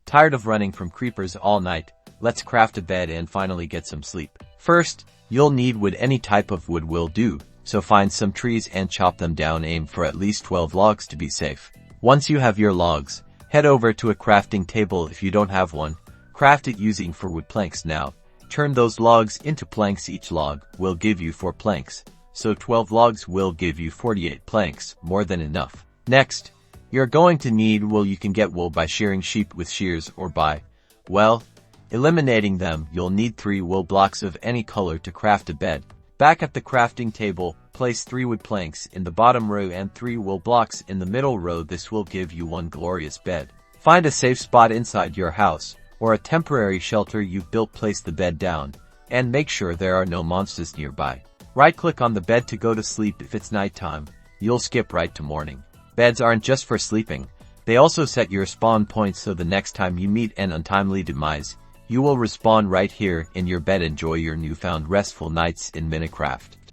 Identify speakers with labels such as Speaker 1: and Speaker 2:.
Speaker 1: Tired of running from creepers all night? Let's craft a bed and finally get some sleep. First, you'll need wood. Any type of wood will do, so find some trees and chop them down. Aim for at least 12 logs to be safe. Once you have your logs, head over to a crafting table. If you don't have one, craft it using 4 wood planks. Now, turn those logs into planks. Each log will give you 4 planks, so 12 logs will give you 48 planks, more than enough. Next, you're going to need wool. You can get wool by shearing sheep with shears or by, well, eliminating them. You'll need 3 wool blocks of any color to craft a bed. Back at the crafting table, place 3 wood planks in the bottom row and 3 wool blocks in the middle row. This will give you one glorious bed. Find a safe spot inside your house or a temporary shelter you've built. Place the bed down and make sure there are no monsters nearby. Right-click on the bed to go to sleep. If it's nighttime, you'll skip right to morning. Beds aren't just for sleeping. They also set your spawn points, so the next time you meet an untimely demise, you will respawn right here in your bed. Enjoy your newfound restful nights in Minecraft.